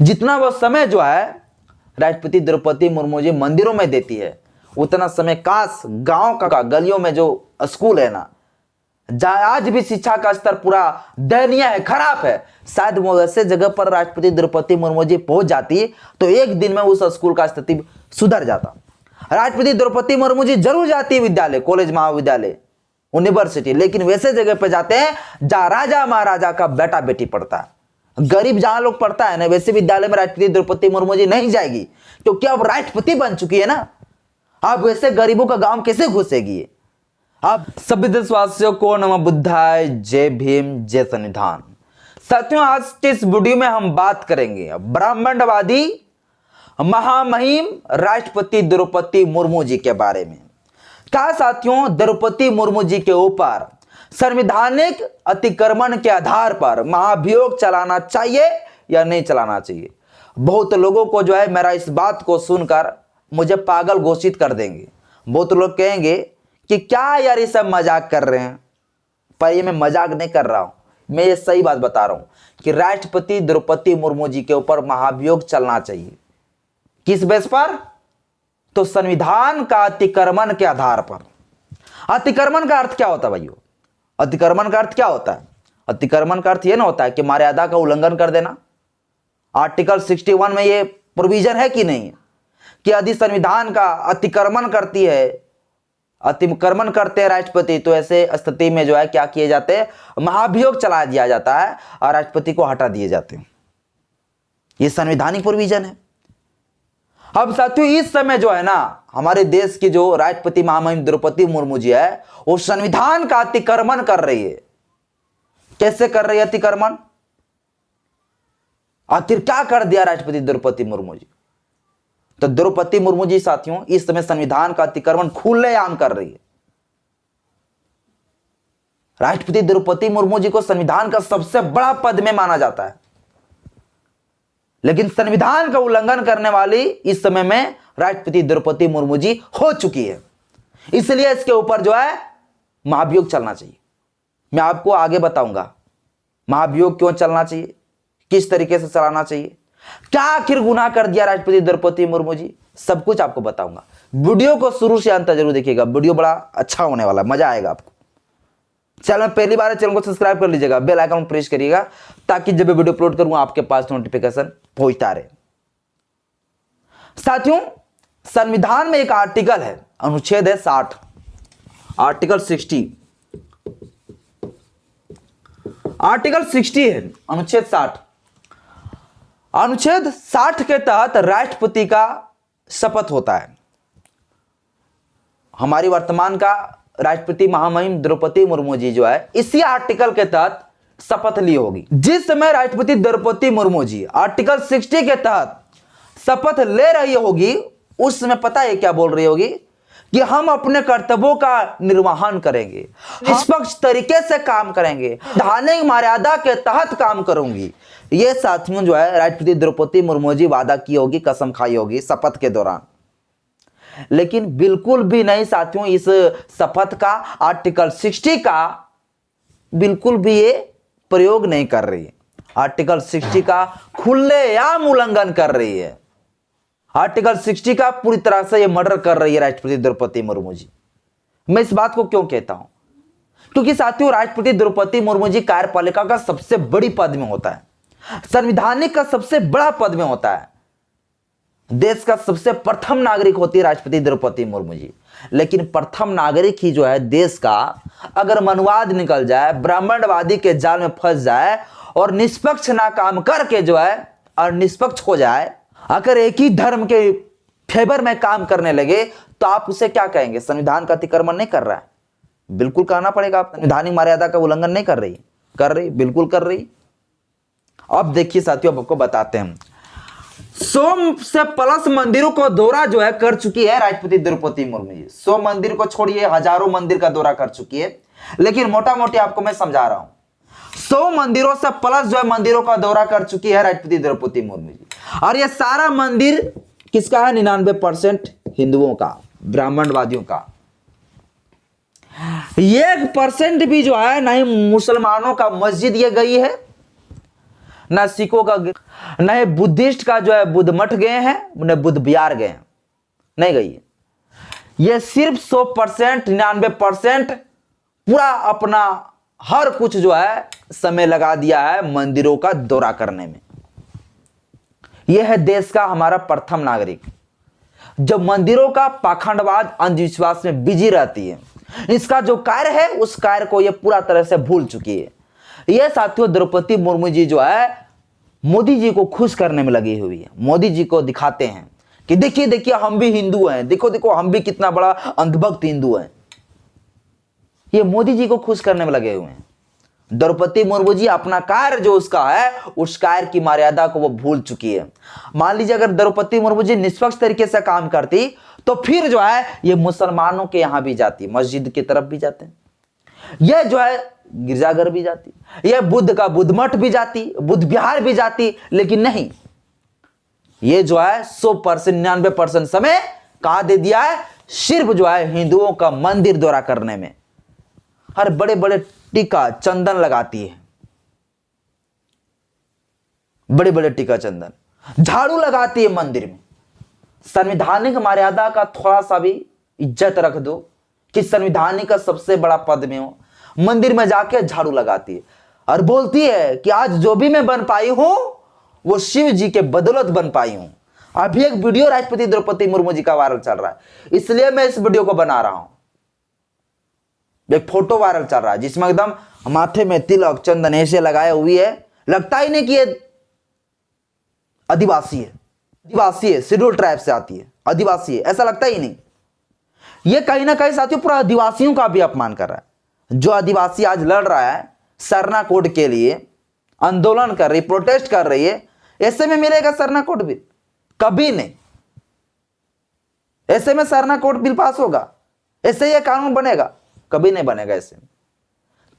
जितना वो समय जो है राष्ट्रपति द्रौपदी मुर्मू जी मंदिरों में देती है, उतना समय काश गांव का गलियों में जो स्कूल है ना, जहां आज भी शिक्षा का स्तर पूरा दयनीय है, खराब है, शायद वो ऐसे जगह पर राष्ट्रपति द्रौपदी मुर्मू जी पहुंच जाती तो एक दिन में उस स्कूल का स्थिति सुधर जाता। राष्ट्रपति द्रौपदी मुर्मू जी जरूर जाती है विद्यालय, कॉलेज, महाविद्यालय, यूनिवर्सिटी, लेकिन वैसे जगह पे जाते हैं जहां राजा महाराजा का बेटा बेटी पढ़ता है। गरीब जहां लोग पढ़ता है ना, वैसे विद्यालय में राष्ट्रपति द्रौपदी मुर्मू जी नहीं जाएगी, क्योंकि अब राष्ट्रपति बन चुकी है ना। अब वैसे गरीबों का गांव कैसे घुसेगी? अब सभी देशवासियों को नमः बुद्धाय, जय भीम, जय संविधान। साथियों, आज के इस वीडियो में हम बात करेंगे ब्राह्मणवादी महामहिम राष्ट्रपति द्रौपदी मुर्मू जी के बारे में। क्या साथियों, द्रौपदी मुर्मू जी के ऊपर संवैधानिक अतिक्रमण के आधार पर महाभियोग चलाना चाहिए या नहीं चलाना चाहिए? बहुत लोगों को जो है मेरा इस बात को सुनकर मुझे पागल घोषित कर देंगे। बहुत लोग कहेंगे कि क्या यार ये सब मजाक कर रहे हैं, पर ये मैं मजाक नहीं कर रहा हूं, मैं ये सही बात बता रहा हूं कि राष्ट्रपति द्रौपदी मुर्मू जी के ऊपर महाभियोग चलना चाहिए। किस बेस पर? तो संविधान का अतिक्रमण के आधार पर। अतिक्रमण का अर्थ क्या होता है भाइयों? अतिक्रमण का अर्थ क्या होता है? अतिक्रमण का अर्थ यह ना होता है कि मर्यादा का उल्लंघन कर देना। आर्टिकल 61 में यह प्रोविजन है कि नहीं कि यदि संविधान का अतिक्रमण करती है, अतिक्रमण करते हैं राष्ट्रपति, तो ऐसे स्थिति में जो है क्या किए जाते हैं? महाभियोग चला दिया जाता है और राष्ट्रपति को हटा दिए जाते हैं। यह संवैधानिक प्रोविजन है। अब साथियों, इस समय जो है ना, हमारे देश की जो राष्ट्रपति महामहिम द्रौपदी मुर्मू जी है, वो संविधान का अतिक्रमण कर रही है। कैसे कर रही है अतिक्रमण? आखिर क्या कर दिया राष्ट्रपति द्रौपदी मुर्मू जी? तो द्रौपदी मुर्मू जी साथियों इस समय संविधान का अतिक्रमण खुलेआम कर रही है। राष्ट्रपति द्रौपदी मुर्मू जी को संविधान का सबसे बड़ा पद में माना जाता है, लेकिन संविधान का उल्लंघन करने वाली इस समय में राष्ट्रपति द्रौपदी मुर्मू जी हो चुकी है। इसलिए इसके ऊपर जो है महाभियोग चलना चाहिए। मैं आपको आगे बताऊंगा महाभियोग क्यों चलना चाहिए, किस तरीके से चलाना चाहिए, क्या आखिर गुनाह कर दिया राष्ट्रपति द्रौपदी मुर्मू जी, सब कुछ आपको बताऊंगा। वीडियो को शुरू से अंत जरूर देखिएगा, वीडियो बड़ा अच्छा होने वाला है, मजा आएगा आपको। चैनल में पहली बार है, चैनल को सब्सक्राइब कर लीजिएगा, बेल आइकन प्रेस करिएगा ताकि जब वीडियो अपलोड करूंगा आपके पास नोटिफिकेशन पहुंचता रहे। साथियों, संविधान में एक आर्टिकल है, अनुच्छेद है 60, आर्टिकल 60, आर्टिकल 60 है, अनुच्छेद 60। अनुच्छेद 60 के तहत राष्ट्रपति का शपथ होता है। हमारी वर्तमान का राष्ट्रपति महामहिम द्रौपदी मुर्मू जी जो है इसी आर्टिकल के तहत शपथ ली होगी। जिस समय राष्ट्रपति द्रौपदी मुर्मू जी आर्टिकल 60 के तहत शपथ ले रही होगी, उस समय पता है क्या बोल रही होगी कि हम अपने कर्तव्यों का निर्वहन करेंगे, निष्पक्ष तरीके से काम करेंगे, संवैधानिक मर्यादा के तहत काम करूंगी। ये साथियों जो है राष्ट्रपति द्रौपदी मुर्मू जी वादा की होगी, कसम खाई होगी शपथ के दौरान। लेकिन बिल्कुल भी नहीं साथियों, इस शपथ का आर्टिकल 60 का बिल्कुल भी ये प्रयोग नहीं कर रही है। आर्टिकल 60 का खुलेआम उल्लंघन कर रही है। आर्टिकल 60 का पूरी तरह से ये मर्डर कर रही है राष्ट्रपति द्रौपदी मुर्मू जी। मैं इस बात को क्यों कहता हूं? क्योंकि साथियों राष्ट्रपति द्रौपदी मुर्मू जी कार्यपालिका का सबसे बड़ी पद में होता है, संवैधानिक का सबसे बड़ा पद में होता है, देश का सबसे प्रथम नागरिक होती है राष्ट्रपति द्रौपदी मुर्मू जी। लेकिन प्रथम नागरिक ही जो है देश का अगर मनवाद निकल जाए, ब्राह्मणवादी के जाल में फंस जाए और निष्पक्ष ना काम करके जो है और निष्पक्ष हो जाए, अगर एक ही धर्म के फेवर में काम करने लगे, तो आप उसे क्या कहेंगे? संविधान का अतिक्रमण नहीं कर रहा है? बिल्कुल कहना पड़ेगा। आप संवैधानिक मर्यादा का उल्लंघन नहीं कर रही? कर रही, बिल्कुल कर रही। अब देखिए साथियों, अब आपको बताते हैं 100 से प्लस मंदिरों को दौरा जो है कर चुकी है राष्ट्रपति द्रौपदी मुर्मू जी। 100 मंदिर को छोड़िए, हजारों मंदिर का दौरा कर चुकी है, लेकिन मोटा मोटी आपको मैं समझा रहा हूं, 100 मंदिरों से प्लस जो है मंदिरों का दौरा कर चुकी है राष्ट्रपति द्रौपदी मुर्मू जी। और ये सारा मंदिर किसका है? 99% हिंदुओं का, ब्राह्मणवादियों का। 1% भी जो है नहीं मुसलमानों का मस्जिद ये गई है, ना सिखों का, न ही बुद्धिस्ट का जो है बुद्ध मठ गए हैं, न बुद्ध विहार गए हैं, नहीं गई है। ये सिर्फ 100% 99% पूरा अपना हर कुछ जो है समय लगा दिया है मंदिरों का दौरा करने में। यह है देश का हमारा प्रथम नागरिक जो मंदिरों का पाखंडवाद अंधविश्वास में बिजी रहती है। इसका जो कार्य है उस कार्य को यह पूरा तरह से भूल चुकी है। यह साथियों द्रौपदी मुर्मू जी जो है मोदी जी को खुश करने में लगी हुई है। मोदी जी को दिखाते हैं कि देखिए देखिए हम भी हिंदू हैं, देखो देखो हम भी कितना बड़ा अंधभक्त हिंदू हैं। ये मोदी जी को खुश करने में लगे हुए हैं। द्रौपदी मुर्मू जी अपना कार्य जो उसका है उस कार्य की मर्यादा को वो भूल चुकी है। मान लीजिए अगर द्रौपदी मुर्मू जी निष्पक्ष तरीके से काम करती तो फिर जो है ये मुसलमानों के यहां भी जाती, मस्जिद की तरफ भी जाते, यह जो है गिरजाघर भी जाती, यह बुद्ध का बुद्ध मठ भी जाती, बुद्ध विहार भी जाती, लेकिन नहीं, ये जो है 100% 99% समय कहां दे दिया है, सिर्फ जो है हिंदुओं का मंदिर दौरा करने में। हर बड़े बड़े टीका चंदन लगाती है, बड़े बड़े टीका चंदन, झाड़ू लगाती है मंदिर में। संवैधानिक मर्यादा का थोड़ा सा भी इज्जत रख दो कि संवैधानिक का सबसे बड़ा पद में हो, मंदिर में जाके झाड़ू लगाती है और बोलती है कि आज जो भी मैं बन पाई हूं वो शिव जी के बदौलत बन पाई हूं। अभी एक वीडियो राष्ट्रपति द्रौपदी मुर्मू जी का वायरल चल रहा है, इसलिए मैं इस वीडियो को बना रहा हूं। एक फोटो वायरल चल रहा है जिसमें एकदम माथे में तिलक चंदन ऐसे लगाए हुई है, लगता ही नहीं कि ये आदिवासी है, आदिवासी है, शेड्यूल ट्राइब से आती है, आदिवासी है, ऐसा लगता ही नहीं। ये कहीं ना कहीं साथियों पूरा आदिवासियों का भी अपमान कर रहा है। जो आदिवासी आज लड़ रहा है सरना कोड के लिए, आंदोलन कर रही, प्रोटेस्ट कर रही है, ऐसे में मिलेगा सरना कोड बिल? कभी नहीं। ऐसे में सरना कोड बिल पास होगा? ऐसे ये कानून बनेगा? कभी नहीं बनेगा ऐसे में,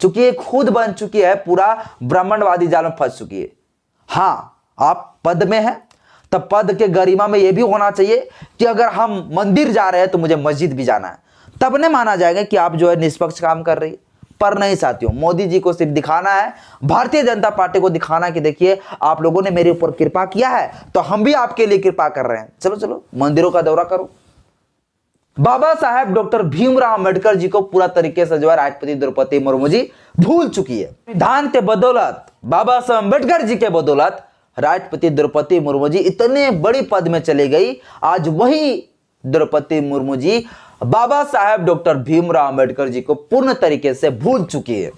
चूंकि ये खुद बन चुकी है, पूरा ब्राह्मणवादी जाल में फंस चुकी है। हां, आप पद में है तब पद के गरिमा में यह भी होना चाहिए कि अगर हम मंदिर जा रहे हैं तो मुझे मस्जिद भी जाना है, तब नहीं माना जाएगा कि आप जो है निष्पक्ष काम कर रही है। पर नहीं साथियों, मोदी जी को सिर्फ दिखाना है, भारतीय जनता पार्टी को दिखाना कि देखिए आप लोगों ने मेरे ऊपर कृपा किया है तो हम भी आपके लिए कृपा कर रहे हैं, चलो चलो मंदिरों का दौरा करो। बाबा साहेब डॉक्टर भीमराव अंबेडकर जी को पूरा तरीके से जो है राष्ट्रपति द्रौपदी मुर्मू जी भूल चुकी है। संविधान के बदौलत, बाबा साहेब अंबेडकर जी के बदौलत राष्ट्रपति द्रौपदी मुर्मू जी इतने बड़ी पद में चली गई। आज वही द्रौपदी मुर्मू जी बाबा साहेब डॉक्टर भीमराव अंबेडकर जी को पूर्ण तरीके से भूल चुकी है।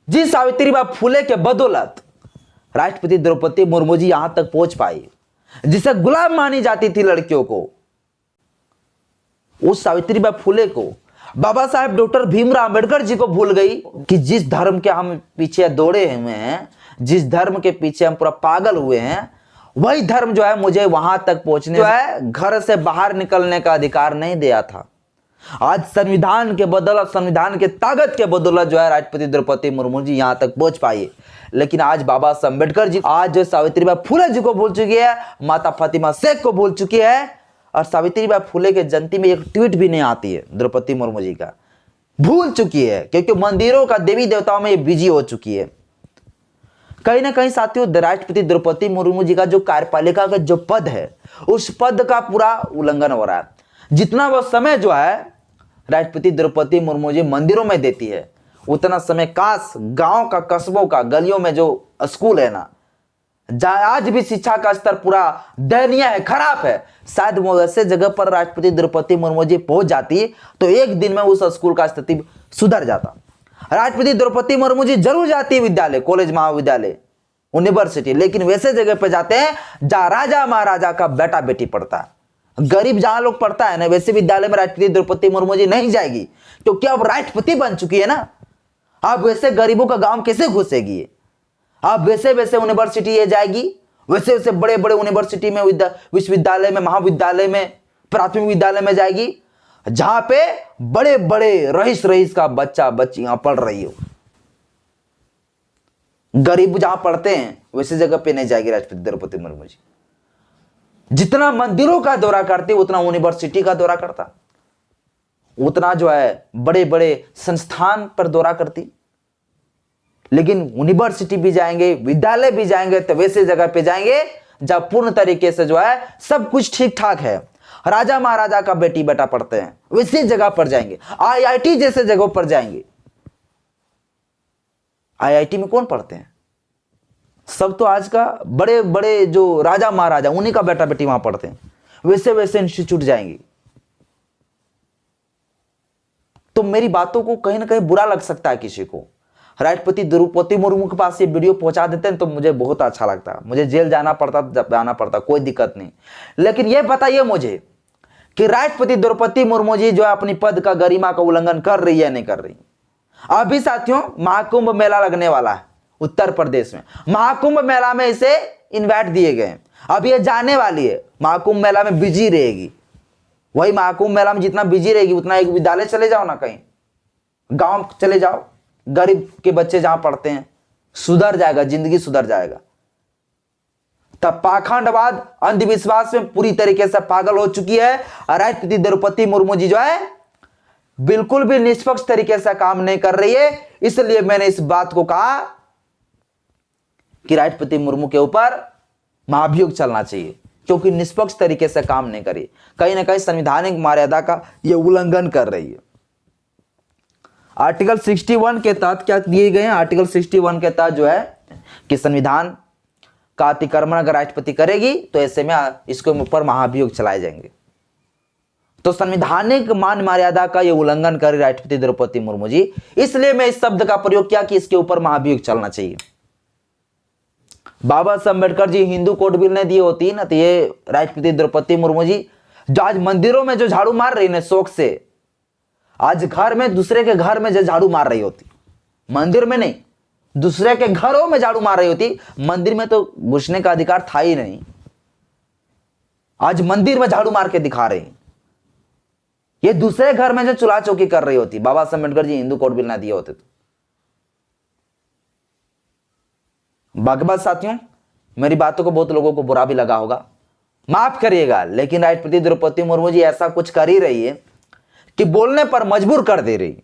जी सावित्रीबाई फुले के बदौलत राष्ट्रपति द्रौपदी मुर्मू जी यहां तक पहुंच पाई, जिसे गुलाम मानी जाती थी लड़कियों को, उस सावित्रीबाई फुले को बाबा साहेब डॉक्टर भीमराव अंबेडकर जी को भूल गई कि जिस धर्म के हम पीछे दौड़े हुए हैं, जिस धर्म के पीछे हम पूरा पागल हुए हैं, वही धर्म जो है मुझे वहां तक पहुंचने, जो है घर से बाहर निकलने का अधिकार नहीं दिया था। आज संविधान के बदौलत, संविधान के ताकत के बदौलत जो है राष्ट्रपति द्रौपदी मुर्मू जी यहां तक पहुंच पाई है। लेकिन आज बाबा साहेब अम्बेडकर जी, आज जो सावित्रीबाई फुले जी को भूल चुकी है, माता फातिमा शेख को भूल चुकी है, और सावित्रीबाई फुले के जयंती में एक ट्वीट भी नहीं आती है द्रौपदी मुर्मू जी का, भूल चुकी है, क्योंकि मंदिरों का देवी देवताओं में ये बिजी हो चुकी है। कहीं ना कहीं साथियों राष्ट्रपति द्रौपदी मुर्मू जी का जो कार्यपालिका का जो पद है उस पद का पूरा उल्लंघन हो रहा है। जितना वो समय जो है राष्ट्रपति द्रौपदी मुर्मू जी मंदिरों में देती है, उतना समय काश गांव का, कस्बों का, गलियों में जो स्कूल है ना, जहां आज भी शिक्षा का स्तर पूरा दयनीय है, खराब है, शायद वो ऐसे जगह पर राष्ट्रपति द्रौपदी मुर्मू जी पहुंच जाती तो एक दिन में उस स्कूल का स्थिति सुधर जाता। राष्ट्रपति द्रौपदी मुर्मू जी जरूर जाती है विद्यालय, कॉलेज, महाविद्यालय, यूनिवर्सिटी, लेकिन वैसे जगह पे जाते हैं जहां राजा महाराजा का बेटा बेटी पढ़ता है, गरीब जहां लोग पढ़ता है ना, वैसे विद्यालय में राष्ट्रपति द्रौपदी मुर्मू जी नहीं जाएगी, क्योंकि अब राष्ट्रपति बन चुकी है ना। अब वैसे गरीबों का गांव कैसे घुसेगी? अब वैसे वैसे यूनिवर्सिटी ये जाएगी, वैसे वैसे बड़े बड़े यूनिवर्सिटी में, विश्वविद्यालय में, महाविद्यालय में, प्राथमिक विद्यालय में जाएगी, जहां पे बड़े बड़े रईस का बच्चा बच्ची यहां पढ़ रही हो। गरीब जहां पढ़ते हैं वैसे जगह पे नहीं जाएगी राष्ट्रपति द्रौपदी मुर्मू जी। जितना मंदिरों का दौरा करती उतना यूनिवर्सिटी का दौरा करता, उतना जो है बड़े बड़े संस्थान पर दौरा करती। लेकिन यूनिवर्सिटी भी जाएंगे, विद्यालय भी जाएंगे तो वैसे जगह पे जाएंगे जब पूर्ण तरीके से जो है सब कुछ ठीक ठाक है। राजा महाराजा का बेटी बेटा पढ़ते हैं वैसी जगह पर जाएंगे, आईआईटी जैसे जगहों पर जाएंगे। आईआईटी में कौन पढ़ते हैं? सब तो आज का बड़े बड़े जो राजा महाराजा उन्हीं का बेटा बेटी वहां पढ़ते हैं, वैसे वैसे इंस्टीट्यूट जाएंगे। तो मेरी बातों को कहीं ना कहीं बुरा लग सकता है किसी को। राष्ट्रपति द्रौपदी मुर्मू के पास ये वीडियो पहुंचा देते हैं तो मुझे बहुत अच्छा लगता, मुझे जेल जाना पड़ता कोई दिक्कत नहीं। लेकिन ये बताइए मुझे कि राष्ट्रपति द्रौपदी मुर्मू जी जो है अपनी पद का गरिमा का उल्लंघन कर रही है नहीं कर रही? अभी साथियों महाकुंभ मेला लगने वाला है उत्तर प्रदेश में। महाकुंभ मेला में इसे इनवाइट दिए गए, अब ये जाने वाली है, महाकुंभ मेला में बिजी रहेगी। वही महाकुंभ मेला में जितना बिजी रहेगी उतना एक विद्यालय चले जाओ ना, कहीं गांव चले जाओ, गरीब के बच्चे जहां पढ़ते हैं, सुधर जाएगा, जिंदगी सुधर जाएगा। तब पाखंडवाद अंधविश्वास में पूरी तरीके से पागल हो चुकी है। राष्ट्रपति द्रौपदी मुर्मू जी जो है बिल्कुल भी निष्पक्ष तरीके से काम नहीं कर रही है। इसलिए मैंने इस बात को कहा कि राष्ट्रपति मुर्मू के ऊपर महाभियोग चलना चाहिए, क्योंकि निष्पक्ष तरीके से काम नहीं करी, कहीं ना कहीं संवैधानिक मर्यादा का यह उल्लंघन कर रही है। आर्टिकल 61 के तहत क्या दिए गए हैं? आर्टिकल 61 के तहत जो है कि संविधान का अतिक्रमण अगर राष्ट्रपति करेगी तो ऐसे में इसके ऊपर महाभियोग चलाए जाएंगे। तो संवैधानिक मान मर्यादा का यह उल्लंघन कर राष्ट्रपति द्रौपदी मुर्मू जी, इसलिए मैं इस शब्द का प्रयोग किया कि इसके ऊपर महाभियोग चलना चाहिए। बाबा साहब अम्बेडकर जी हिंदू कोड बिल ने दिए होती ना, तो ये राष्ट्रपति द्रौपदी मुर्मू जी जो आज मंदिरों में जो झाड़ू मार रही है शौक से, आज घर में दूसरे के घर में जो झाड़ू मार रही होती, मंदिर में नहीं दूसरे के घरों में झाड़ू मार रही होती, मंदिर में तो घुसने का अधिकार था ही नहीं, आज मंदिर में झाड़ू मार के दिखा रही। ये दूसरे घर में जो चूल्हा चौकी कर रही होती, बाबा साहब अम्बेडकर जी हिंदू कोड बिल ना दिए होते तो। बाकी बात साथियों, मेरी बातों को बहुत लोगों को बुरा भी लगा होगा, माफ करिएगा, लेकिन राष्ट्रपति द्रौपदी मुर्मू जी ऐसा कुछ कर ही रही है कि बोलने पर मजबूर कर दे रही,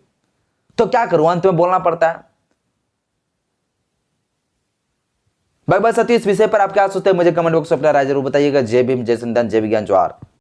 तो क्या करूं, अंत में बोलना पड़ता है। बाकी बात साथियों, इस विषय पर आप क्या सोचते हैं मुझे कमेंट बॉक्स में अपना राय जरूर बताइएगा। जय भीम, जय संविधान, जय विज्ञान, जोहार।